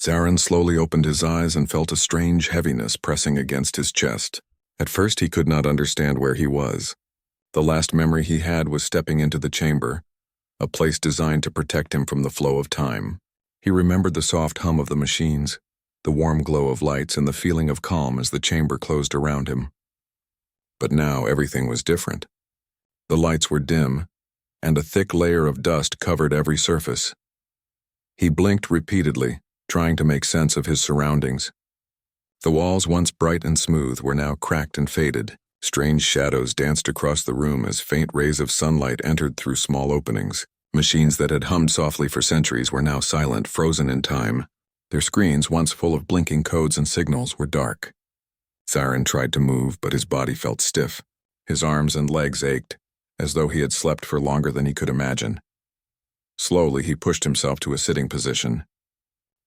Zarin slowly opened his eyes and felt a strange heaviness pressing against his chest. At first he could not understand where he was. The last memory he had was stepping into the chamber, a place designed to protect him from the flow of time. He remembered the soft hum of the machines, the warm glow of lights, and the feeling of calm as the chamber closed around him. But now everything was different. The lights were dim, and a thick layer of dust covered every surface. He blinked repeatedly, trying to make sense of his surroundings. The walls, once bright and smooth, were now cracked and faded. Strange shadows danced across the room as faint rays of sunlight entered through small openings. Machines that had hummed softly for centuries were now silent, frozen in time. Their screens, once full of blinking codes and signals, were dark. Zarin tried to move, but his body felt stiff. His arms and legs ached, as though he had slept for longer than he could imagine. Slowly, he pushed himself to a sitting position.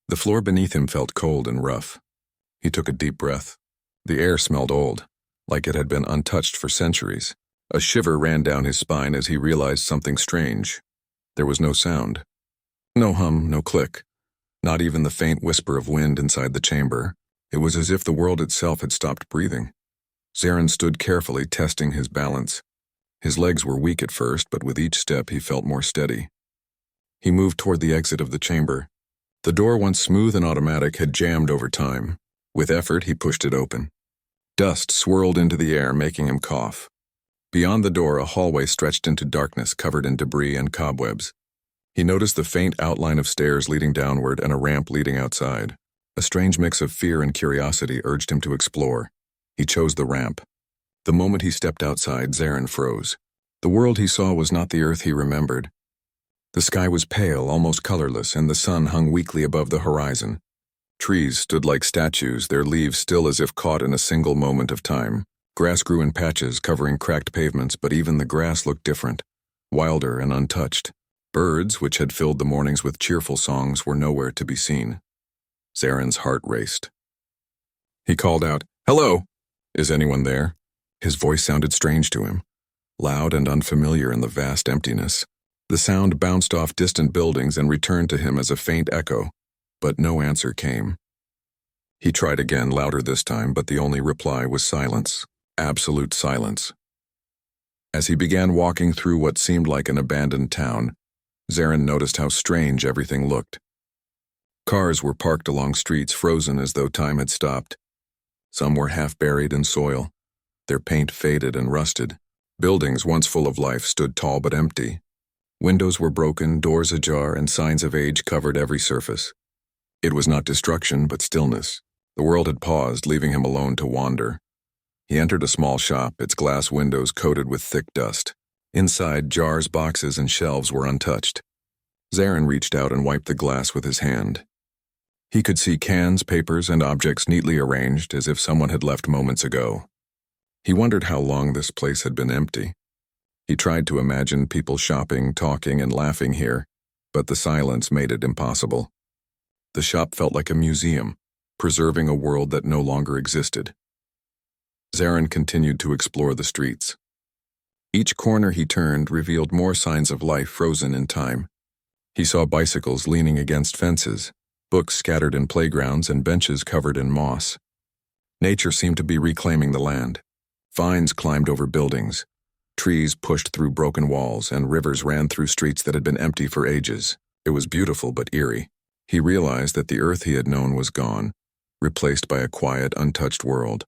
The floor beneath him felt cold and rough. He took a deep breath. The air smelled old, like it had been untouched for centuries. A shiver ran down his spine as he realized something strange. There was no sound. No hum, no click. Not even the faint whisper of wind inside the chamber. It was as if the world itself had stopped breathing. Zarin stood carefully, testing his balance. His legs were weak at first, but with each step he felt more steady. He moved toward the exit of the chamber. The door, once smooth and automatic, had jammed over time. With effort, he pushed it open. Dust swirled into the air, making him cough. Beyond the door, a hallway stretched into darkness, covered in debris and cobwebs. He noticed the faint outline of stairs leading downward and a ramp leading outside. A strange mix of fear and curiosity urged him to explore. He chose the ramp. The moment he stepped outside, Zarin froze. The world he saw was not the Earth he remembered. The sky was pale, almost colorless, and the sun hung weakly above the horizon. Trees stood like statues, their leaves still as if caught in a single moment of time. Grass grew in patches, covering cracked pavements, but even the grass looked different, wilder and untouched. Birds, which had filled the mornings with cheerful songs, were nowhere to be seen. Zarin's heart raced. He called out, "Hello! Is anyone there?" His voice sounded strange to him, loud and unfamiliar in the vast emptiness. The sound bounced off distant buildings and returned to him as a faint echo, but no answer came. He tried again, louder this time, but the only reply was silence, absolute silence. As he began walking through what seemed like an abandoned town, Zarin noticed how strange everything looked. Cars were parked along streets, frozen as though time had stopped. Some were half buried in soil, their paint faded and rusted. Buildings, once full of life, stood tall but empty. Windows were broken, doors ajar, and signs of age covered every surface. It was not destruction, but stillness. The world had paused, leaving him alone to wander. He entered a small shop, its glass windows coated with thick dust. Inside, jars, boxes, and shelves were untouched. Zarin reached out and wiped the glass with his hand. He could see cans, papers, and objects neatly arranged as if someone had left moments ago. He wondered how long this place had been empty. He tried to imagine people shopping, talking, and laughing here, but the silence made it impossible. The shop felt like a museum, preserving a world that no longer existed. Zarin continued to explore the streets. Each corner he turned revealed more signs of life frozen in time. He saw bicycles leaning against fences, books scattered in playgrounds, and benches covered in moss. Nature seemed to be reclaiming the land. Vines climbed over buildings. Trees pushed through broken walls, and rivers ran through streets that had been empty for ages. It was beautiful but eerie. He realized that the Earth he had known was gone, replaced by a quiet, untouched world.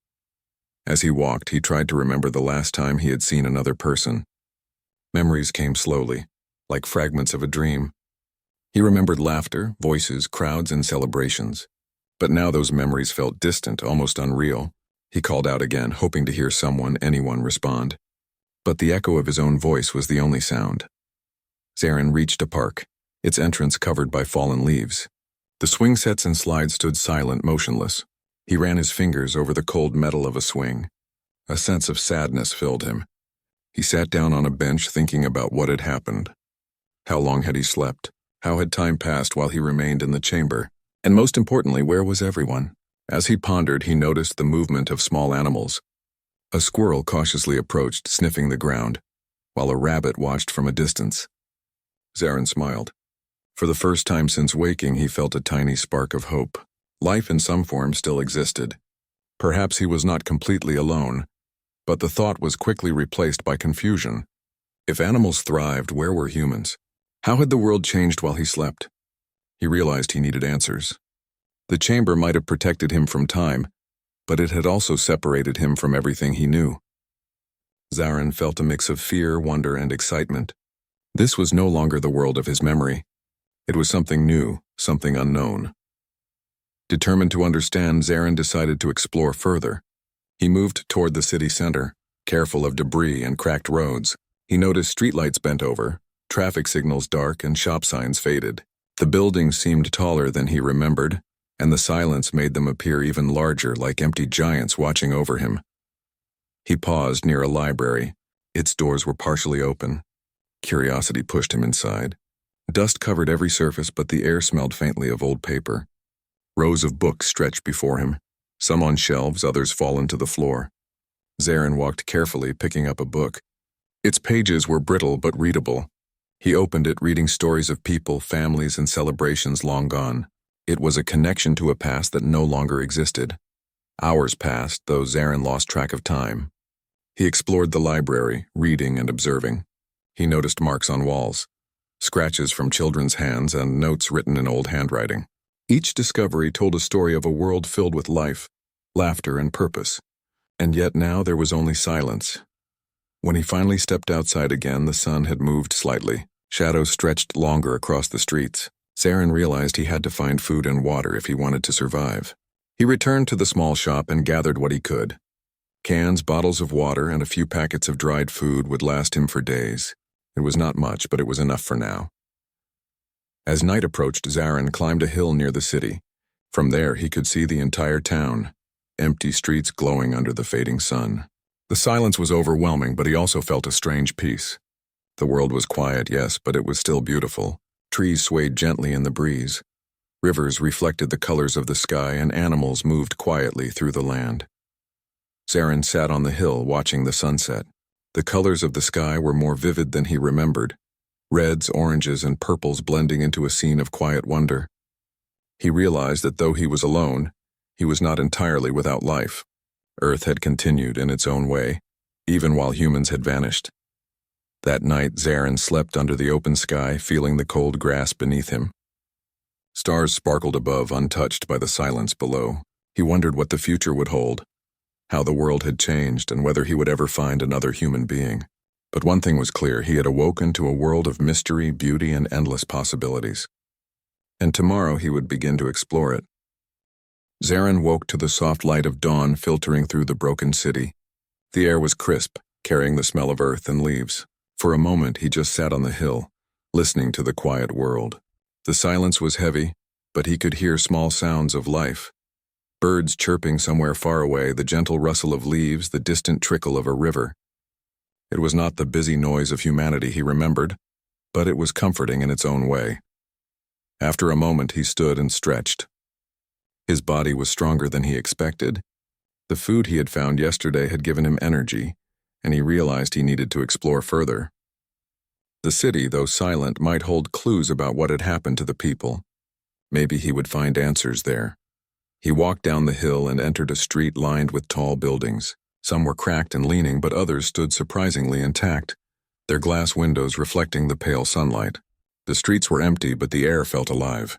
As he walked, he tried to remember the last time he had seen another person. Memories came slowly, like fragments of a dream. He remembered laughter, voices, crowds, and celebrations. But now those memories felt distant, almost unreal. He called out again, hoping to hear anyone respond. But the echo of his own voice was the only sound. Zarin reached a park, its entrance covered by fallen leaves. The swing sets and slides stood silent, motionless. He ran his fingers over the cold metal of a swing. A sense of sadness filled him. He sat down on a bench thinking about what had happened. How long had he slept? How had time passed while he remained in the chamber? And most importantly, where was everyone? As he pondered, he noticed the movement of small animals. A squirrel cautiously approached, sniffing the ground, while a rabbit watched from a distance. Zarin smiled. For the first time since waking, he felt a tiny spark of hope. Life in some form still existed. Perhaps he was not completely alone, but the thought was quickly replaced by confusion. If animals thrived, where were humans? How had the world changed while he slept? He realized he needed answers. The chamber might have protected him from time, but it had also separated him from everything he knew. Zarin felt a mix of fear, wonder, and excitement. This was no longer the world of his memory. It was something new, something unknown. Determined to understand, Zarin decided to explore further. He moved toward the city center, careful of debris and cracked roads. He noticed streetlights bent over, traffic signals dark, and shop signs faded. The buildings seemed taller than he remembered, and the silence made them appear even larger, like empty giants watching over him. He paused near a library. Its doors were partially open. Curiosity pushed him inside. Dust covered every surface, but the air smelled faintly of old paper. Rows of books stretched before him, some on shelves, others fallen to the floor. Zarin walked carefully, picking up a book. Its pages were brittle but readable. He opened it, reading stories of people, families, and celebrations long gone. It was a connection to a past that no longer existed. Hours passed, though Zarin lost track of time. He explored the library, reading and observing. He noticed marks on walls, scratches from children's hands, and notes written in old handwriting. Each discovery told a story of a world filled with life, laughter, and purpose. And yet now there was only silence. When he finally stepped outside again, the sun had moved slightly. Shadows stretched longer across the streets. Zarin realized he had to find food and water if he wanted to survive. He returned to the small shop and gathered what he could. Cans, bottles of water, and a few packets of dried food would last him for days. It was not much, but it was enough for now. As night approached, Zarin climbed a hill near the city. From there, he could see the entire town, empty streets glowing under the fading sun. The silence was overwhelming, but he also felt a strange peace. The world was quiet, yes, but it was still beautiful. Trees swayed gently in the breeze. Rivers reflected the colors of the sky, and animals moved quietly through the land. Zarin sat on the hill, watching the sunset. The colors of the sky were more vivid than he remembered. Reds, oranges, and purples blending into a scene of quiet wonder. He realized that though he was alone, he was not entirely without life. Earth had continued in its own way, even while humans had vanished. That night, Zarin slept under the open sky, feeling the cold grass beneath him. Stars sparkled above, untouched by the silence below. He wondered what the future would hold, how the world had changed, and whether he would ever find another human being. But one thing was clear: he had awoken to a world of mystery, beauty, and endless possibilities. And tomorrow he would begin to explore it. Zarin woke to the soft light of dawn filtering through the broken city. The air was crisp, carrying the smell of earth and leaves. For a moment he just sat on the hill, listening to the quiet world. The silence was heavy, but he could hear small sounds of life. Birds chirping somewhere far away, the gentle rustle of leaves, the distant trickle of a river. It was not the busy noise of humanity he remembered, but it was comforting in its own way. After a moment he stood and stretched. His body was stronger than he expected. The food he had found yesterday had given him energy, and he realized he needed to explore further. The city, though silent, might hold clues about what had happened to the people. Maybe he would find answers there. He walked down the hill and entered a street lined with tall buildings. Some were cracked and leaning, but others stood surprisingly intact, their glass windows reflecting the pale sunlight. The streets were empty, but the air felt alive.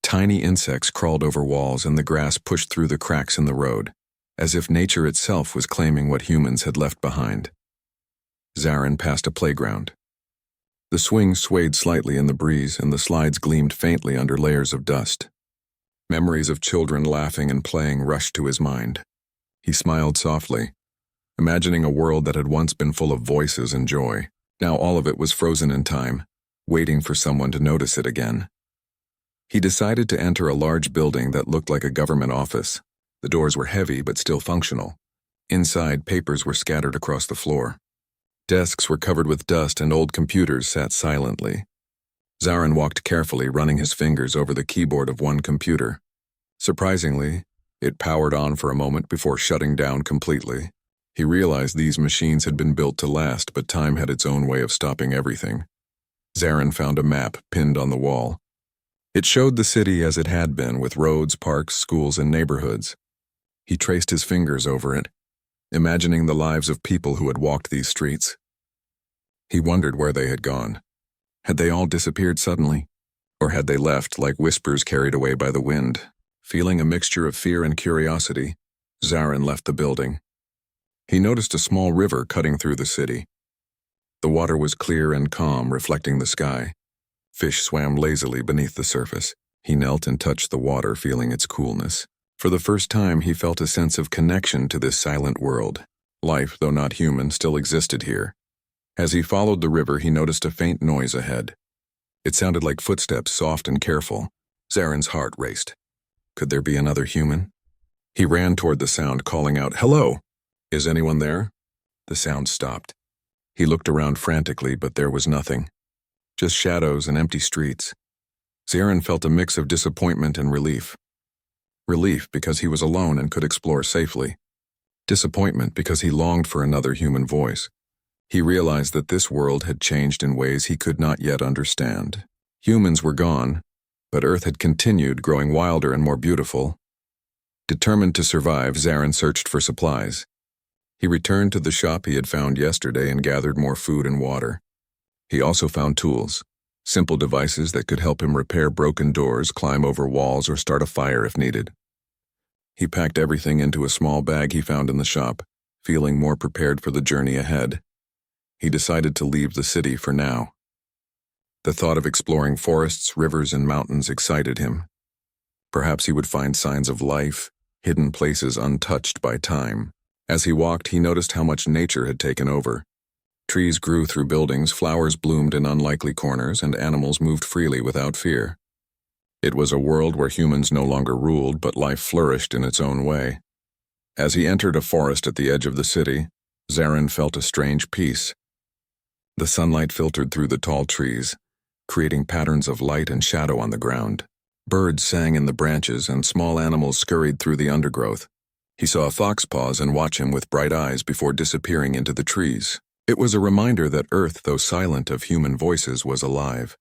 Tiny insects crawled over walls, and the grass pushed through the cracks in the road, as if nature itself was claiming what humans had left behind. Zarin passed a playground. The swings swayed slightly in the breeze, and the slides gleamed faintly under layers of dust. Memories of children laughing and playing rushed to his mind. He smiled softly, imagining a world that had once been full of voices and joy. Now all of it was frozen in time, waiting for someone to notice it again. He decided to enter a large building that looked like a government office. The doors were heavy but still functional. Inside, papers were scattered across the floor. Desks were covered with dust, and old computers sat silently. Zarin walked carefully, running his fingers over the keyboard of one computer. Surprisingly, it powered on for a moment before shutting down completely. He realized these machines had been built to last, but time had its own way of stopping everything. Zarin found a map pinned on the wall. It showed the city as it had been, with roads, parks, schools, and neighborhoods. He traced his fingers over it, imagining the lives of people who had walked these streets. He wondered where they had gone. Had they all disappeared suddenly? Or had they left like whispers carried away by the wind? Feeling a mixture of fear and curiosity, Zarin left the building. He noticed a small river cutting through the city. The water was clear and calm, reflecting the sky. Fish swam lazily beneath the surface. He knelt and touched the water, feeling its coolness. For the first time, he felt a sense of connection to this silent world. Life, though not human, still existed here. As he followed the river, he noticed a faint noise ahead. It sounded like footsteps, soft and careful. Zarin's heart raced. Could there be another human? He ran toward the sound, calling out, "Hello! Is anyone there?" The sound stopped. He looked around frantically, but there was nothing. Just shadows and empty streets. Zarin felt a mix of disappointment and relief. Relief because he was alone and could explore safely. Disappointment because he longed for another human voice. He realized that this world had changed in ways he could not yet understand. Humans were gone, but Earth had continued, growing wilder and more beautiful. Determined to survive, Zarin searched for supplies. He returned to the shop he had found yesterday and gathered more food and water. He also found tools, simple devices that could help him repair broken doors, climb over walls, or start a fire if needed. He packed everything into a small bag he found in the shop, feeling more prepared for the journey ahead. He decided to leave the city for now. The thought of exploring forests, rivers, and mountains excited him. Perhaps he would find signs of life, hidden places untouched by time. As he walked, he noticed how much nature had taken over. Trees grew through buildings, flowers bloomed in unlikely corners, and animals moved freely without fear. It was a world where humans no longer ruled, but life flourished in its own way. As he entered a forest at the edge of the city, Zarin felt a strange peace. The sunlight filtered through the tall trees, creating patterns of light and shadow on the ground. Birds sang in the branches, and small animals scurried through the undergrowth. He saw a fox pause and watch him with bright eyes before disappearing into the trees. It was a reminder that Earth, though silent of human voices, was alive.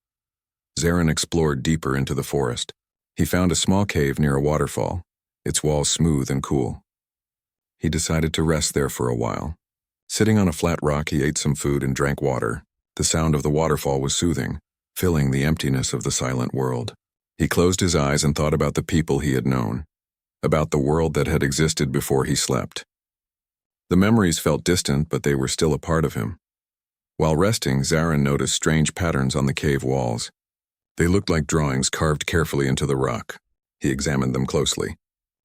Zarin explored deeper into the forest. He found a small cave near a waterfall, its walls smooth and cool. He decided to rest there for a while. Sitting on a flat rock, he ate some food and drank water. The sound of the waterfall was soothing, filling the emptiness of the silent world. He closed his eyes and thought about the people he had known, about the world that had existed before he slept. The memories felt distant, but they were still a part of him. While resting, Zarin noticed strange patterns on the cave walls. They looked like drawings carved carefully into the rock. He examined them closely.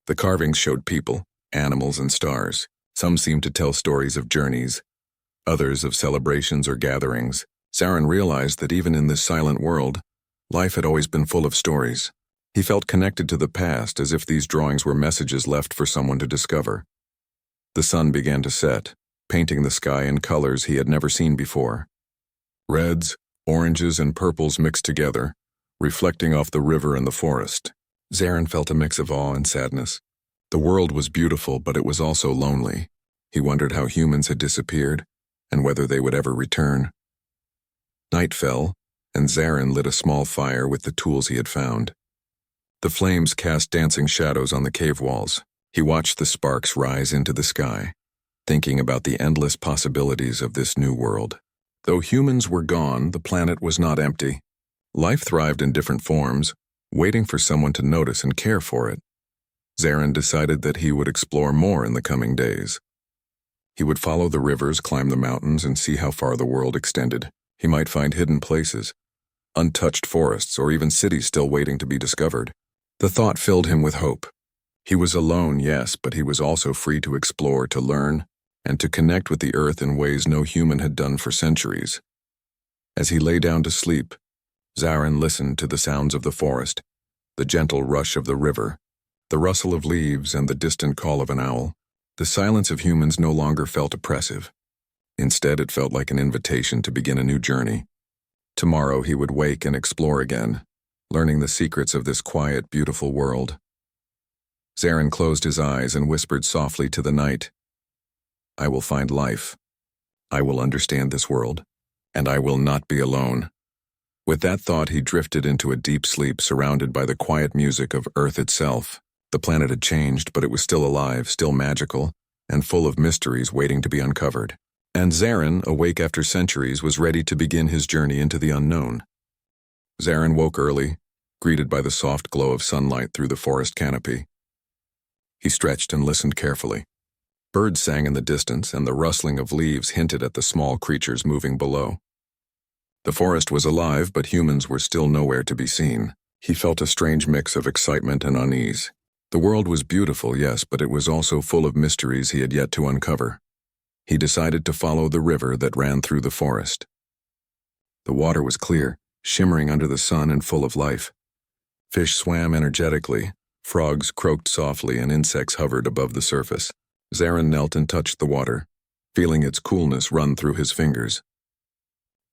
The carvings showed people, animals, and stars. Some seemed to tell stories of journeys, others of celebrations or gatherings. Zarin realized that even in this silent world, life had always been full of stories. He felt connected to the past, as if these drawings were messages left for someone to discover. The sun began to set, painting the sky in colors he had never seen before. Reds, oranges, and purples mixed together, reflecting off the river and the forest. Zarin felt a mix of awe and sadness. The world was beautiful, but it was also lonely. He wondered how humans had disappeared, and whether they would ever return. Night fell, and Zarin lit a small fire with the tools he had found. The flames cast dancing shadows on the cave walls. He watched the sparks rise into the sky, thinking about the endless possibilities of this new world. Though humans were gone, the planet was not empty. Life thrived in different forms, waiting for someone to notice and care for it. Zarin decided that he would explore more in the coming days. He would follow the rivers, climb the mountains, and see how far the world extended. He might find hidden places, untouched forests, or even cities still waiting to be discovered. The thought filled him with hope. He was alone, yes, but he was also free to explore, to learn, and to connect with the earth in ways no human had done for centuries. As he lay down to sleep, Zarin listened to the sounds of the forest, the gentle rush of the river, the rustle of leaves, and the distant call of an owl. The silence of humans no longer felt oppressive. Instead, it felt like an invitation to begin a new journey. Tomorrow he would wake and explore again, learning the secrets of this quiet, beautiful world. Zarin closed his eyes and whispered softly to the night, "I will find life. I will understand this world, and I will not be alone." With that thought, he drifted into a deep sleep surrounded by the quiet music of Earth itself. The planet had changed, but it was still alive, still magical, and full of mysteries waiting to be uncovered. And Zarin, awake after centuries, was ready to begin his journey into the unknown. Zarin woke early, greeted by the soft glow of sunlight through the forest canopy. He stretched and listened carefully. Birds sang in the distance, and the rustling of leaves hinted at the small creatures moving below. The forest was alive, but humans were still nowhere to be seen. He felt a strange mix of excitement and unease. The world was beautiful, yes, but it was also full of mysteries he had yet to uncover. He decided to follow the river that ran through the forest. The water was clear, shimmering under the sun and full of life. Fish swam energetically, frogs croaked softly, and insects hovered above the surface. Zarin knelt and touched the water, feeling its coolness run through his fingers.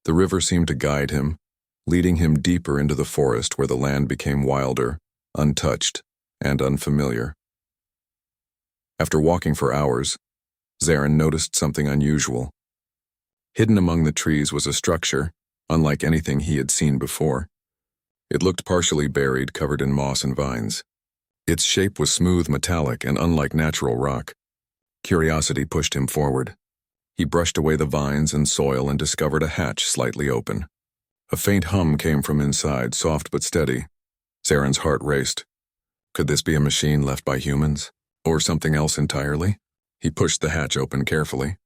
The river seemed to guide him, leading him deeper into the forest where the land became wilder, untouched, and unfamiliar. After walking for hours, Zarin noticed something unusual. Hidden among the trees was a structure, unlike anything he had seen before. It looked partially buried, covered in moss and vines. Its shape was smooth, metallic, and unlike natural rock. Curiosity pushed him forward. He brushed away the vines and soil and discovered a hatch slightly open. A faint hum came from inside, soft but steady. Zarin's heart raced. Could this be a machine left by humans? Or something else entirely? He pushed the hatch open carefully.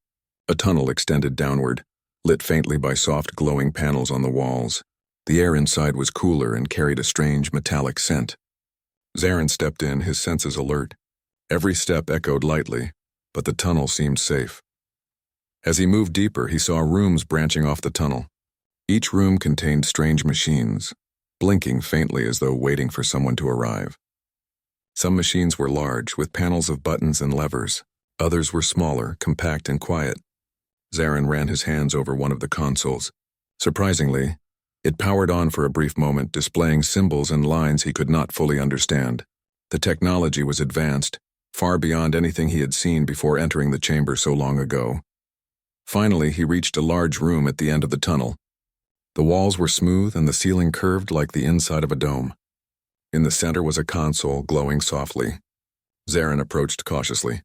A tunnel extended downward, lit faintly by soft glowing panels on the walls. The air inside was cooler and carried a strange metallic scent. Zarin stepped in, his senses alert. Every step echoed lightly, but the tunnel seemed safe. As he moved deeper, he saw rooms branching off the tunnel. Each room contained strange machines, blinking faintly as though waiting for someone to arrive. Some machines were large, with panels of buttons and levers. Others were smaller, compact, and quiet. Zarin ran his hands over one of the consoles. Surprisingly, it powered on for a brief moment, displaying symbols and lines he could not fully understand. The technology was advanced, far beyond anything he had seen before entering the chamber so long ago. Finally, he reached a large room at the end of the tunnel. The walls were smooth and the ceiling curved like the inside of a dome. In the center was a console glowing softly. Zarin approached cautiously.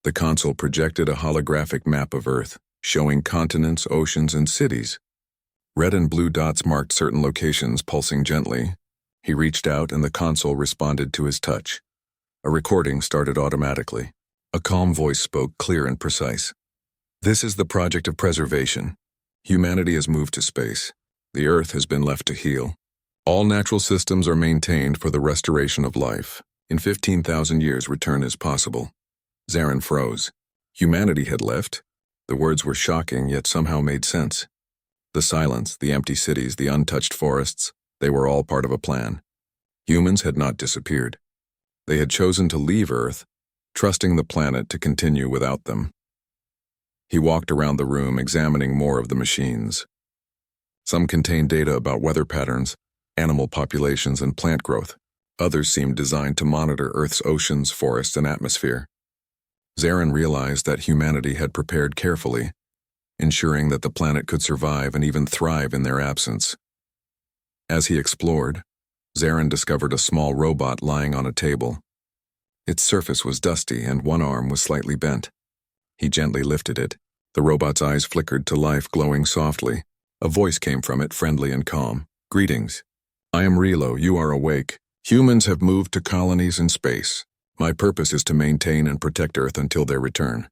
The console projected a holographic map of Earth, showing continents, oceans, and cities. Red and blue dots marked certain locations, pulsing gently. He reached out and the console responded to his touch. A recording started automatically. A calm voice spoke, clear and precise. This is the project of preservation. Humanity has moved to space. The Earth has been left to heal. All natural systems are maintained for the restoration of life. In 15,000 years, return is possible. Zarin froze. Humanity had left. The words were shocking, yet somehow made sense. The silence, the empty cities, the untouched forests, they were all part of a plan. Humans had not disappeared. They had chosen to leave Earth, trusting the planet to continue without them. He walked around the room, examining more of the machines. Some contained data about weather patterns, animal populations, and plant growth. Others seemed designed to monitor Earth's oceans, forests, and atmosphere. Zarin realized that humanity had prepared carefully, ensuring that the planet could survive and even thrive in their absence. As he explored, Zarin discovered a small robot lying on a table. Its surface was dusty and one arm was slightly bent. He gently lifted it. The robot's eyes flickered to life, glowing softly. A voice came from it, friendly and calm. Greetings. I am Relo. You are awake. Humans have moved to colonies in space. My purpose is to maintain and protect Earth until their return.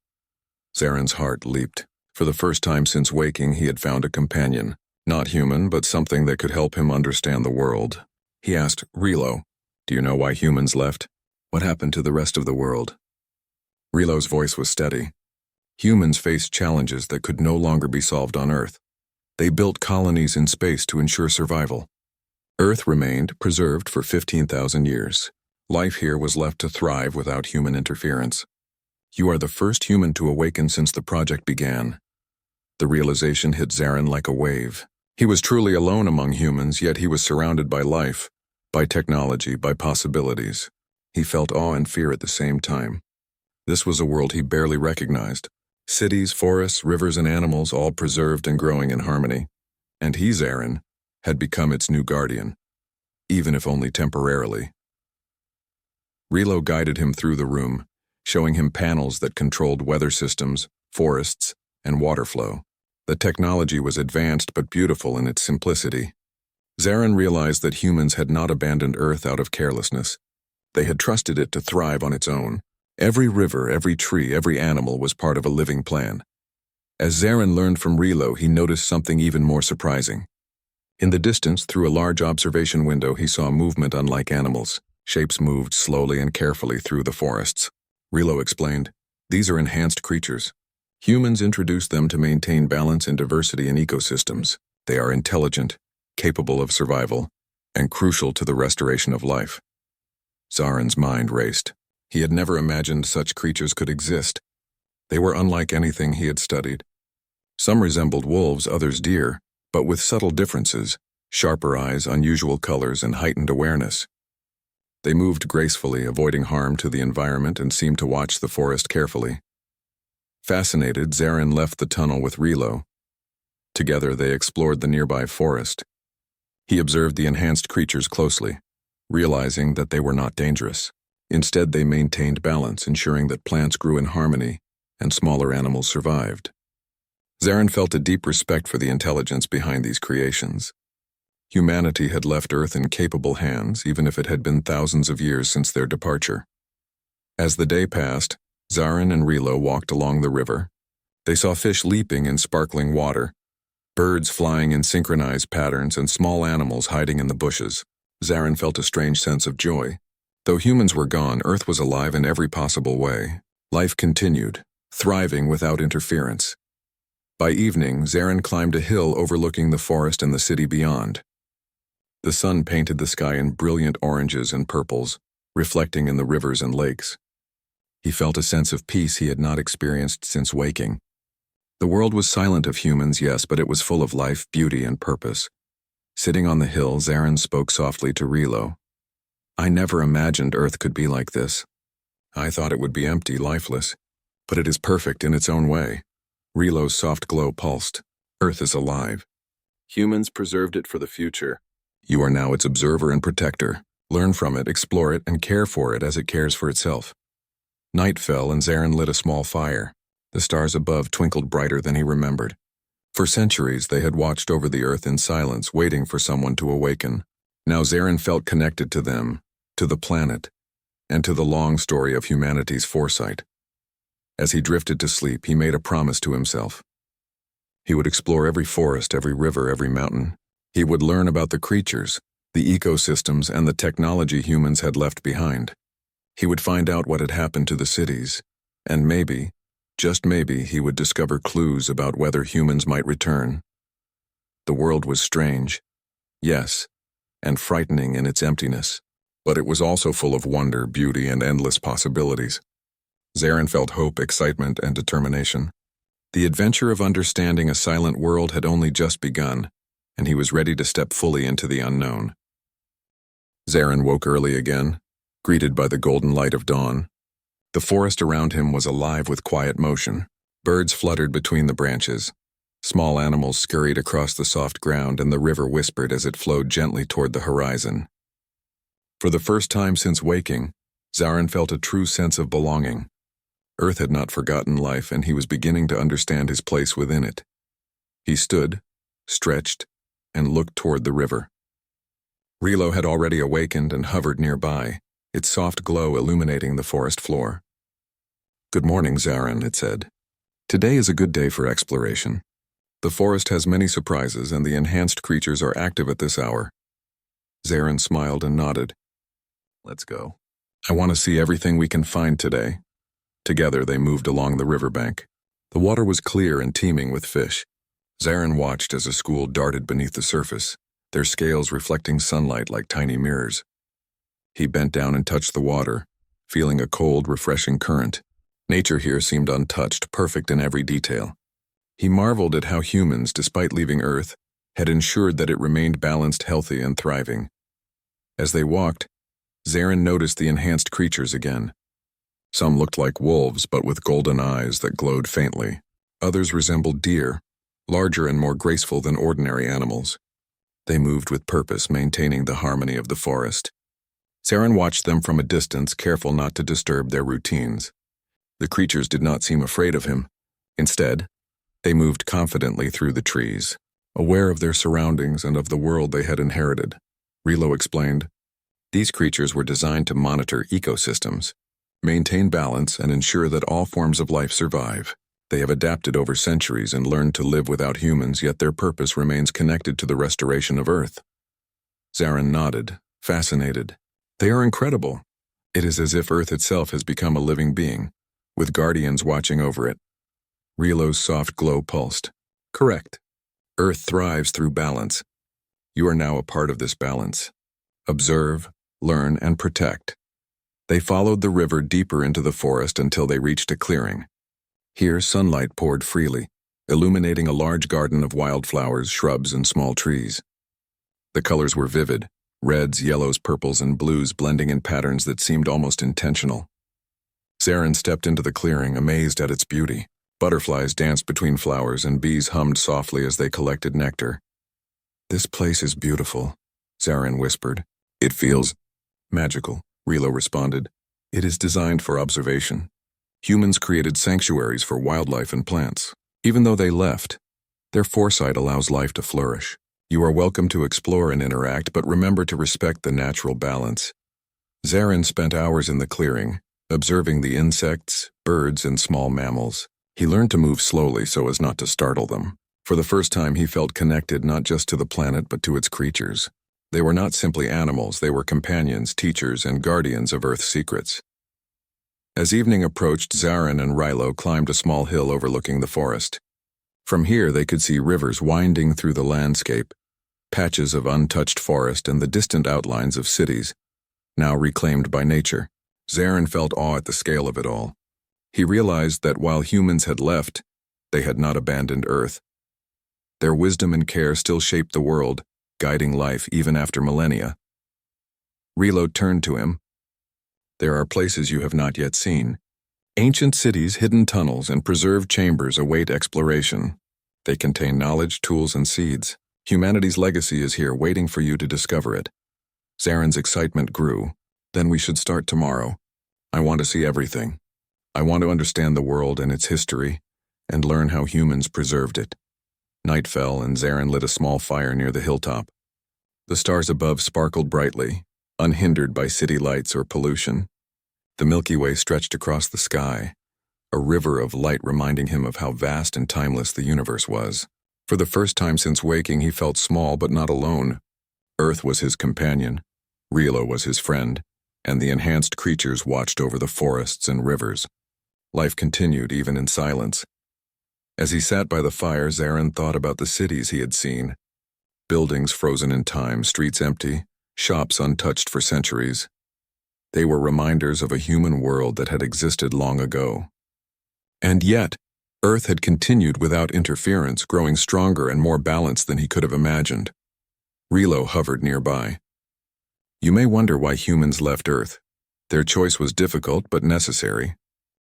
Zarin's heart leaped. For the first time since waking, he had found a companion. Not human, but something that could help him understand the world. He asked, Relo, do you know why humans left? What happened to the rest of the world? Relo's voice was steady. Humans faced challenges that could no longer be solved on Earth. They built colonies in space to ensure survival. Earth remained preserved for 15,000 years. Life here was left to thrive without human interference. You are the first human to awaken since the project began. The realization hit Zarin like a wave. He was truly alone among humans, yet he was surrounded by life, by technology, by possibilities. He felt awe and fear at the same time. This was a world he barely recognized. Cities, forests, rivers, and animals all preserved and growing in harmony. And he, Zarin, had become its new guardian, even if only temporarily. Relo guided him through the room, showing him panels that controlled weather systems, forests, and water flow. The technology was advanced but beautiful in its simplicity. Zarin realized that humans had not abandoned Earth out of carelessness. They had trusted it to thrive on its own. Every river, every tree, every animal was part of a living plan. As Zarin learned from Relo, he noticed something even more surprising. In the distance, through a large observation window, he saw movement unlike animals. Shapes moved slowly and carefully through the forests. Relo explained, "These are enhanced creatures. Humans introduced them to maintain balance and diversity in ecosystems. They are intelligent, capable of survival, and crucial to the restoration of life." Zarin's mind raced. He had never imagined such creatures could exist. They were unlike anything he had studied. Some resembled wolves, others deer, but with subtle differences, sharper eyes, unusual colors, and heightened awareness. They moved gracefully, avoiding harm to the environment, and seemed to watch the forest carefully. Fascinated, Zarin left the tunnel with Relo. Together they explored the nearby forest. He observed the enhanced creatures closely, realizing that they were not dangerous. Instead, they maintained balance, ensuring that plants grew in harmony and smaller animals survived. Zarin felt a deep respect for the intelligence behind these creations. Humanity had left Earth in capable hands, even if it had been thousands of years since their departure. As the day passed, Zarin and Relo walked along the river. They saw fish leaping in sparkling water, birds flying in synchronized patterns, and small animals hiding in the bushes. Zarin felt a strange sense of joy. Though humans were gone, Earth was alive in every possible way. Life continued, thriving without interference. By evening, Zarin climbed a hill overlooking the forest and the city beyond. The sun painted the sky in brilliant oranges and purples, reflecting in the rivers and lakes. He felt a sense of peace he had not experienced since waking. The world was silent of humans, yes, but it was full of life, beauty, and purpose. Sitting on the hill, Zarin spoke softly to Relo. "I never imagined Earth could be like this. I thought it would be empty, lifeless. But it is perfect in its own way." Relo's soft glow pulsed. "Earth is alive. Humans preserved it for the future. You are now its observer and protector. Learn from it, explore it, and care for it as it cares for itself." Night fell and Zarin lit a small fire. The stars above twinkled brighter than he remembered. For centuries, they had watched over the Earth in silence, waiting for someone to awaken. Now Zarin felt connected to them, to the planet, and to the long story of humanity's foresight. As he drifted to sleep, he made a promise to himself. He would explore every forest, every river, every mountain. He would learn about the creatures, the ecosystems, and the technology humans had left behind. He would find out what had happened to the cities, and maybe, just maybe, he would discover clues about whether humans might return. The world was strange, yes, and frightening in its emptiness, but it was also full of wonder, beauty, and endless possibilities. Zarin felt hope, excitement, and determination. The adventure of understanding a silent world had only just begun, and he was ready to step fully into the unknown. Zarin woke early again, greeted by the golden light of dawn. The forest around him was alive with quiet motion. Birds fluttered between the branches. Small animals scurried across the soft ground, and the river whispered as it flowed gently toward the horizon. For the first time since waking, Zarin felt a true sense of belonging. Earth had not forgotten life, and he was beginning to understand his place within it. He stood, stretched, and looked toward the river. Relo had already awakened and hovered nearby, its soft glow illuminating the forest floor. "Good morning, Zarin," it said. "Today is a good day for exploration. The forest has many surprises, and the enhanced creatures are active at this hour." Zarin smiled and nodded. "Let's go. I want to see everything we can find today." Together they moved along the riverbank. The water was clear and teeming with fish. Zarin watched as a school darted beneath the surface, their scales reflecting sunlight like tiny mirrors. He bent down and touched the water, feeling a cold, refreshing current. Nature here seemed untouched, perfect in every detail. He marveled at how humans, despite leaving Earth, had ensured that it remained balanced, healthy, and thriving. As they walked, Zarin noticed the enhanced creatures again. Some looked like wolves, but with golden eyes that glowed faintly. Others resembled deer, larger and more graceful than ordinary animals. They moved with purpose, maintaining the harmony of the forest. Zarin watched them from a distance, careful not to disturb their routines. The creatures did not seem afraid of him. Instead, they moved confidently through the trees, aware of their surroundings and of the world they had inherited. Relo explained, "These creatures were designed to monitor ecosystems, maintain balance, and ensure that all forms of life survive. They have adapted over centuries and learned to live without humans, yet their purpose remains connected to the restoration of Earth." Zarin nodded, fascinated. "They are incredible. It is as if Earth itself has become a living being, with guardians watching over it." Relo's soft glow pulsed. "Correct. Earth thrives through balance. You are now a part of this balance. Observe, learn, and protect." They followed the river deeper into the forest until they reached a clearing. Here, sunlight poured freely, illuminating a large garden of wildflowers, shrubs, and small trees. The colors were vivid, reds, yellows, purples, and blues blending in patterns that seemed almost intentional. Zarin stepped into the clearing, amazed at its beauty. Butterflies danced between flowers, and bees hummed softly as they collected nectar. "This place is beautiful," Zarin whispered. "It feels magical," Relo responded. "It is designed for observation. Humans created sanctuaries for wildlife and plants. Even though they left, their foresight allows life to flourish. You are welcome to explore and interact, but remember to respect the natural balance." Zarin spent hours in the clearing, observing the insects, birds, and small mammals. He learned to move slowly so as not to startle them. For the first time, he felt connected not just to the planet but to its creatures. They were not simply animals, they were companions, teachers, and guardians of Earth's secrets. As evening approached, Zarin and Rilo climbed a small hill overlooking the forest. From here, they could see rivers winding through the landscape, patches of untouched forest, and the distant outlines of cities, now reclaimed by nature. Zarin felt awe at the scale of it all. He realized that while humans had left, they had not abandoned Earth. Their wisdom and care still shaped the world, guiding life even after millennia. Relo turned to him. "There are places you have not yet seen. Ancient cities, hidden tunnels, and preserved chambers await exploration. They contain knowledge, tools, and seeds. Humanity's legacy is here, waiting for you to discover it." Zarin's excitement grew. "Then we should start tomorrow. I want to see everything. I want to understand the world and its history, and learn how humans preserved it." Night fell, and Zarin lit a small fire near the hilltop. The stars above sparkled brightly, unhindered by city lights or pollution. The Milky Way stretched across the sky, a river of light reminding him of how vast and timeless the universe was. For the first time since waking, he felt small but not alone. Earth was his companion, Relo was his friend, and the enhanced creatures watched over the forests and rivers. Life continued even in silence. As he sat by the fire, Zarin thought about the cities he had seen. Buildings frozen in time, streets empty, shops untouched for centuries. They were reminders of a human world that had existed long ago. And yet, Earth had continued without interference, growing stronger and more balanced than he could have imagined. Relo hovered nearby. "You may wonder why humans left Earth. Their choice was difficult but necessary.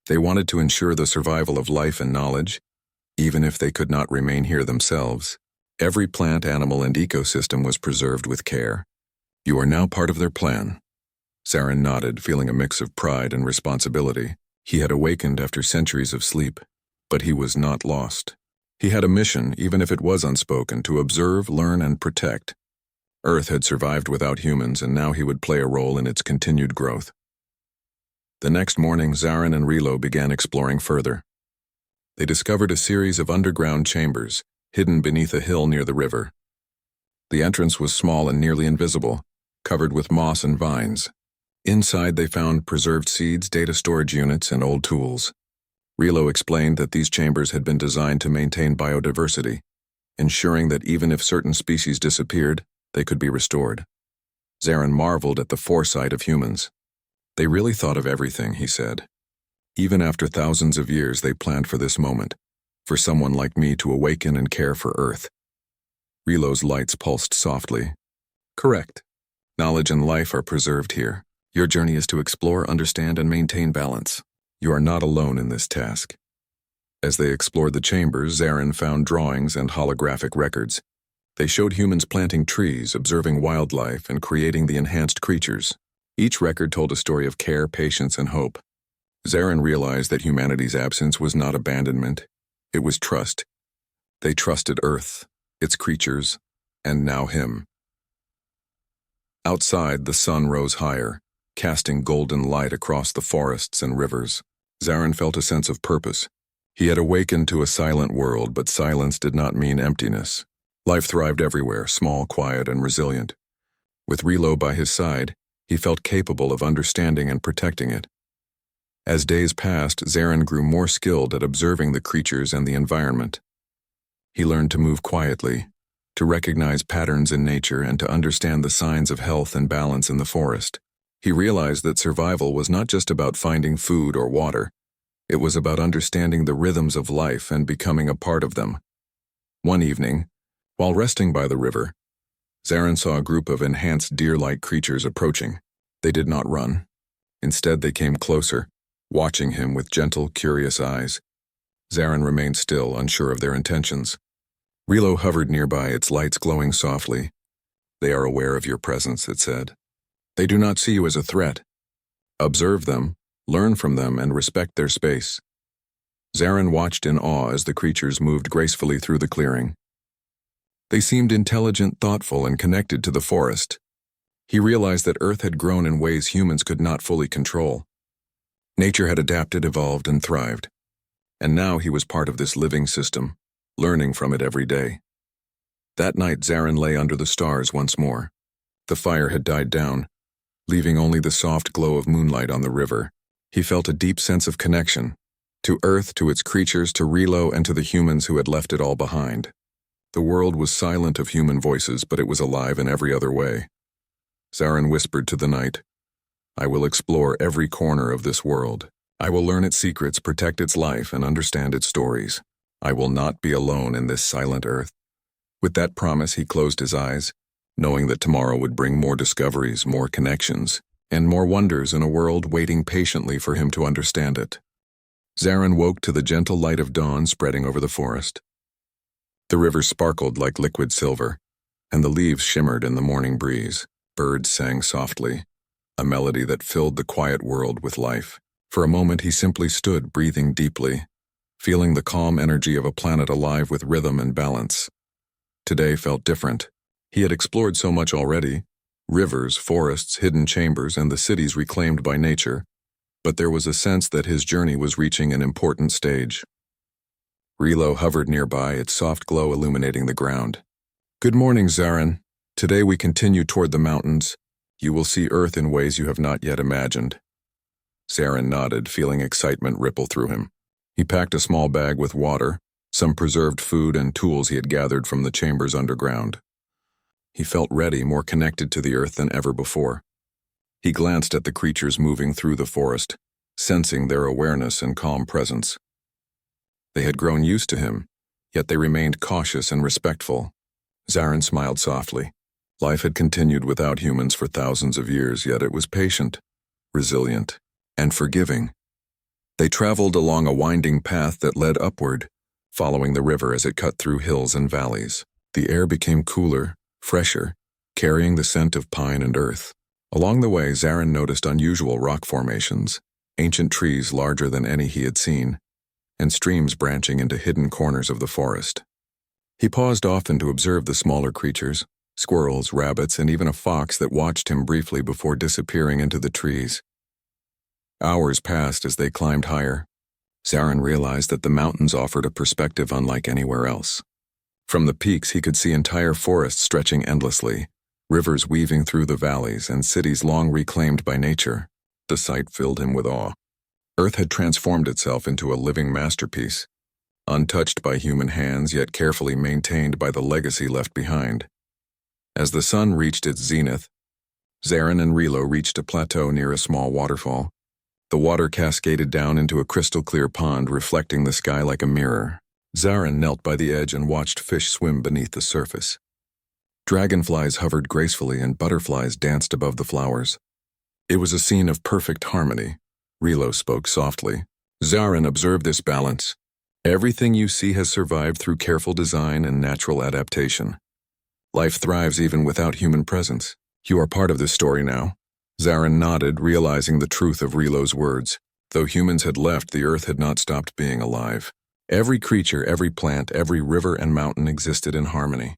They wanted to ensure the survival of life and knowledge, even if they could not remain here themselves. Every plant, animal, and ecosystem was preserved with care. You are now part of their plan." Zarin nodded, feeling a mix of pride and responsibility. He had awakened after centuries of sleep, but he was not lost. He had a mission, even if it was unspoken, to observe, learn, and protect. Earth had survived without humans, and now he would play a role in its continued growth. The next morning, Zarin and Relo began exploring further. They discovered a series of underground chambers, hidden beneath a hill near the river. The entrance was small and nearly invisible, covered with moss and vines. Inside, they found preserved seeds, data storage units, and old tools. Relo explained that these chambers had been designed to maintain biodiversity, ensuring that even if certain species disappeared, they could be restored. Zarin marveled at the foresight of humans. "They really thought of everything," he said. "Even after thousands of years, they planned for this moment, for someone like me to awaken and care for Earth." Relo's lights pulsed softly. "Correct. Knowledge and life are preserved here. Your journey is to explore, understand, and maintain balance. You are not alone in this task." As they explored the chambers, Zarin found drawings and holographic records. They showed humans planting trees, observing wildlife, and creating the enhanced creatures. Each record told a story of care, patience, and hope. Zarin realized that humanity's absence was not abandonment, it was trust. They trusted Earth, its creatures, and now him. Outside, the sun rose higher, casting golden light across the forests and rivers. Zarin felt a sense of purpose. He had awakened to a silent world, but silence did not mean emptiness. Life thrived everywhere, small, quiet, and resilient. With Relo by his side, he felt capable of understanding and protecting it. As days passed, Zarin grew more skilled at observing the creatures and the environment. He learned to move quietly, to recognize patterns in nature, and to understand the signs of health and balance in the forest. He realized that survival was not just about finding food or water. It was about understanding the rhythms of life and becoming a part of them. One evening, while resting by the river, Zarin saw a group of enhanced deer-like creatures approaching. They did not run. Instead, they came closer, watching him with gentle, curious eyes. Zarin remained still, unsure of their intentions. Relo hovered nearby, its lights glowing softly. "They are aware of your presence," it said. "They do not see you as a threat. Observe them, learn from them, and respect their space." Zarin watched in awe as the creatures moved gracefully through the clearing. They seemed intelligent, thoughtful, and connected to the forest. He realized that Earth had grown in ways humans could not fully control. Nature had adapted, evolved, and thrived. And now he was part of this living system, learning from it every day. That night, Zarin lay under the stars once more. The fire had died down, leaving only the soft glow of moonlight on the river. He felt a deep sense of connection, to Earth, to its creatures, to Relo, and to the humans who had left it all behind. The world was silent of human voices, but it was alive in every other way. Zarin whispered to the night, "I will explore every corner of this world. I will learn its secrets, protect its life, and understand its stories. I will not be alone in this silent Earth." With that promise, he closed his eyes, knowing that tomorrow would bring more discoveries, more connections, and more wonders in a world waiting patiently for him to understand it. Zarin woke to the gentle light of dawn spreading over the forest. The river sparkled like liquid silver, and the leaves shimmered in the morning breeze. Birds sang softly, a melody that filled the quiet world with life. For a moment he simply stood, breathing deeply, feeling the calm energy of a planet alive with rhythm and balance. Today felt different. He had explored so much already, rivers, forests, hidden chambers, and the cities reclaimed by nature, but there was a sense that his journey was reaching an important stage. Relo hovered nearby, its soft glow illuminating the ground. "Good morning, Zarin. Today we continue toward the mountains. You will see Earth in ways you have not yet imagined." Zarin nodded, feeling excitement ripple through him. He packed a small bag with water, some preserved food, and tools he had gathered from the chambers underground. He felt ready, more connected to the Earth than ever before. He glanced at the creatures moving through the forest, sensing their awareness and calm presence. They had grown used to him, yet they remained cautious and respectful. Zarin smiled softly. Life had continued without humans for thousands of years, yet it was patient, resilient, and forgiving. They traveled along a winding path that led upward, following the river as it cut through hills and valleys. The air became cooler, fresher, carrying the scent of pine and earth. Along the way, Zarin noticed unusual rock formations, ancient trees larger than any he had seen, and streams branching into hidden corners of the forest. He paused often to observe the smaller creatures, squirrels, rabbits, and even a fox that watched him briefly before disappearing into the trees. Hours passed as they climbed higher. Zarin realized that the mountains offered a perspective unlike anywhere else. From the peaks he could see entire forests stretching endlessly, rivers weaving through the valleys, and cities long reclaimed by nature. The sight filled him with awe. Earth had transformed itself into a living masterpiece, untouched by human hands yet carefully maintained by the legacy left behind. As the sun reached its zenith, Zarin and Relo reached a plateau near a small waterfall. The water cascaded down into a crystal-clear pond reflecting the sky like a mirror. Zarin knelt by the edge and watched fish swim beneath the surface. Dragonflies hovered gracefully and butterflies danced above the flowers. It was a scene of perfect harmony. Relo spoke softly. "Zarin, observe this balance. Everything you see has survived through careful design and natural adaptation. Life thrives even without human presence. You are part of this story now. Zarin nodded, realizing the truth of Relo's words. Though humans had left, the Earth had not stopped being alive. Every creature, every plant, every river and mountain existed in harmony.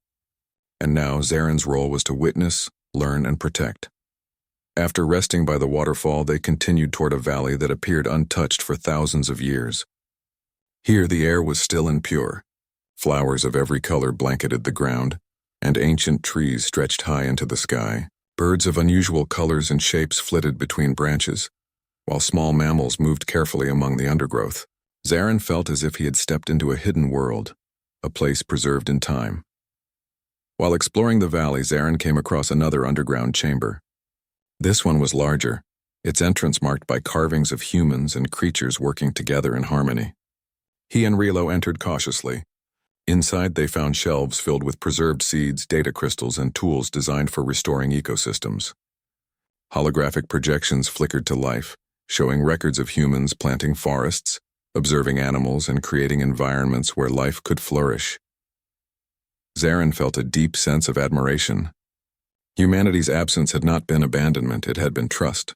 And now Zarin's role was to witness, learn, and protect. After resting by the waterfall, they continued toward a valley that appeared untouched for thousands of years. Here the air was still and pure. Flowers of every color blanketed the ground, and ancient trees stretched high into the sky. Birds of unusual colors and shapes flitted between branches, while small mammals moved carefully among the undergrowth. Zarin felt as if he had stepped into a hidden world, a place preserved in time. While exploring the valley, Zarin came across another underground chamber. This one was larger, its entrance marked by carvings of humans and creatures working together in harmony. He and Relo entered cautiously. Inside, they found shelves filled with preserved seeds, data crystals, and tools designed for restoring ecosystems. Holographic projections flickered to life, showing records of humans planting forests, observing animals, and creating environments where life could flourish. Zarin felt a deep sense of admiration. Humanity's absence had not been abandonment, it had been trust.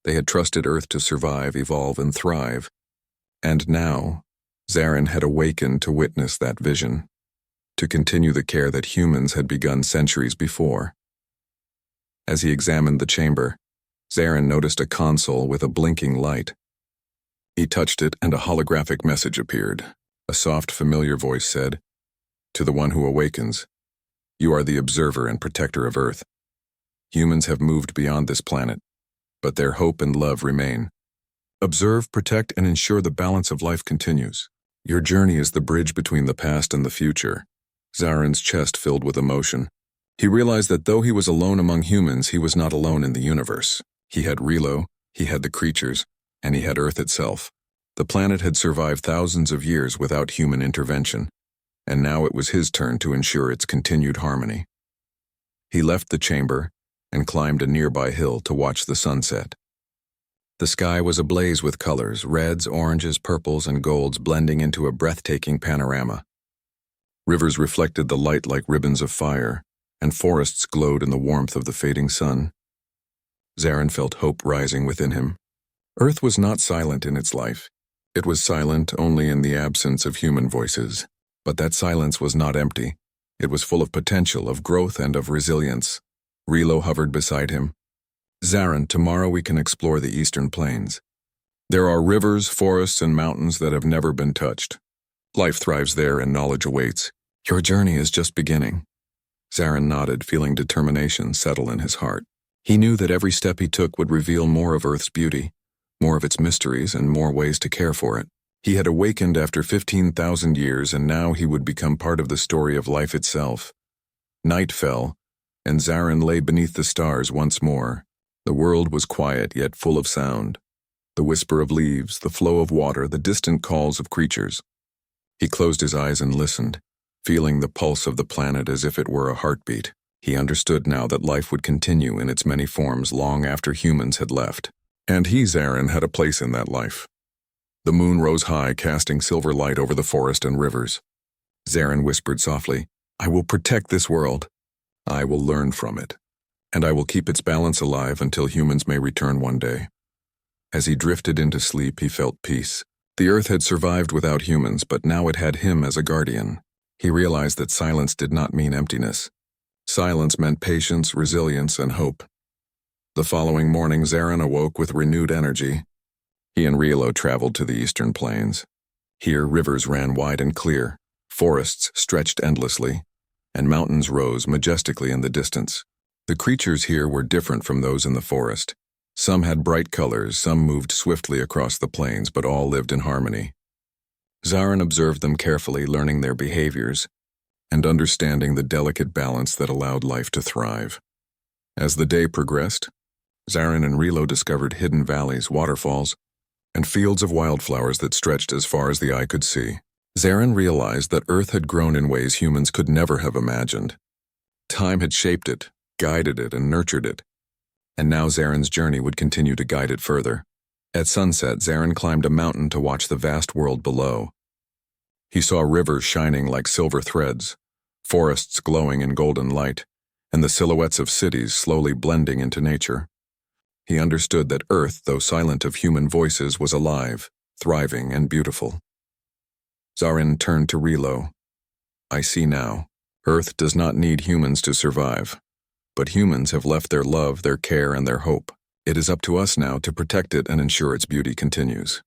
They had trusted Earth to survive, evolve, and thrive. And now, Zarin had awakened to witness that vision, to continue the care that humans had begun centuries before. As he examined the chamber, Zarin noticed a console with a blinking light. He touched it, and a holographic message appeared. A soft, familiar voice said, "To the one who awakens, you are the observer and protector of Earth. Humans have moved beyond this planet, but their hope and love remain. Observe, protect, and ensure the balance of life continues. Your journey is the bridge between the past and the future." Zarin's chest filled with emotion. He realized that though he was alone among humans, he was not alone in the universe. He had Relo, he had the creatures, and he had Earth itself. The planet had survived thousands of years without human intervention, and now it was his turn to ensure its continued harmony. He left the chamber and climbed a nearby hill to watch the sunset. The sky was ablaze with colors, reds, oranges, purples, and golds blending into a breathtaking panorama. Rivers reflected the light like ribbons of fire, and forests glowed in the warmth of the fading sun. Zarin felt hope rising within him. Earth was not silent in its life. It was silent only in the absence of human voices. But that silence was not empty. It was full of potential, of growth, and of resilience. Relo hovered beside him. "Zarin, tomorrow we can explore the eastern plains. There are rivers, forests, and mountains that have never been touched. Life thrives there and knowledge awaits. Your journey is just beginning." Zarin nodded, feeling determination settle in his heart. He knew that every step he took would reveal more of Earth's beauty, more of its mysteries, and more ways to care for it. He had awakened after 15,000 years, and now he would become part of the story of life itself. Night fell, and Zarin lay beneath the stars once more. The world was quiet yet full of sound. The whisper of leaves, the flow of water, the distant calls of creatures. He closed his eyes and listened, feeling the pulse of the planet as if it were a heartbeat. He understood now that life would continue in its many forms long after humans had left. And he, Zarin, had a place in that life. The moon rose high, casting silver light over the forest and rivers. Zarin whispered softly, "I will protect this world. I will learn from it, and I will keep its balance alive until humans may return one day." As he drifted into sleep, he felt peace. The Earth had survived without humans, but now it had him as a guardian. He realized that silence did not mean emptiness. Silence meant patience, resilience, and hope. The following morning, Zarin awoke with renewed energy. He and Relo traveled to the eastern plains. Here, rivers ran wide and clear, forests stretched endlessly, and mountains rose majestically in the distance. The creatures here were different from those in the forest. Some had bright colors, some moved swiftly across the plains, but all lived in harmony. Zarin observed them carefully, learning their behaviors and understanding the delicate balance that allowed life to thrive. As the day progressed, Zarin and Relo discovered hidden valleys, waterfalls, and fields of wildflowers that stretched as far as the eye could see. Zarin realized that Earth had grown in ways humans could never have imagined. Time had shaped it, guided it, and nurtured it, and now Zarin's journey would continue to guide it further. At sunset, Zarin climbed a mountain to watch the vast world below. He saw rivers shining like silver threads, forests glowing in golden light, and the silhouettes of cities slowly blending into nature. He understood that Earth, though silent of human voices, was alive, thriving, and beautiful. Zarin turned to Relo. I see now. Earth does not need humans to survive. But humans have left their love, their care, and their hope. It is up to us now to protect it and ensure its beauty continues.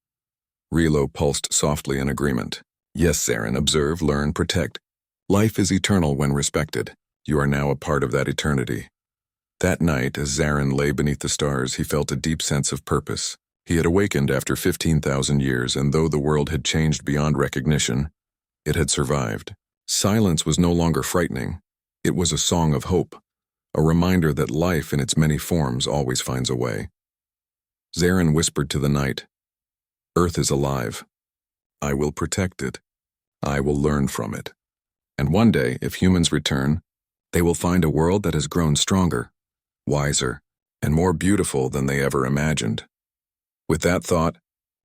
Relo pulsed softly in agreement. Yes, Zarin, observe, learn, protect. Life is eternal when respected. You are now a part of that eternity. That night, as Zarin lay beneath the stars, he felt a deep sense of purpose. He had awakened after 15,000 years, and though the world had changed beyond recognition, it had survived. Silence was no longer frightening. It was a song of hope, a reminder that life in its many forms always finds a way. Zarin whispered to the night, Earth is alive. I will protect it. I will learn from it. And one day, if humans return, they will find a world that has grown stronger, wiser, and more beautiful than they ever imagined. With that thought,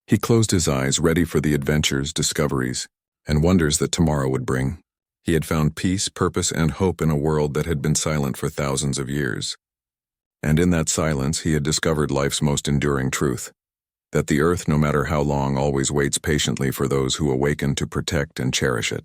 he closed his eyes, ready for the adventures, discoveries, and wonders that tomorrow would bring. He had found peace, purpose, and hope in a world that had been silent for thousands of years. And in that silence, he had discovered life's most enduring truth, that the Earth, no matter how long, always waits patiently for those who awaken to protect and cherish it.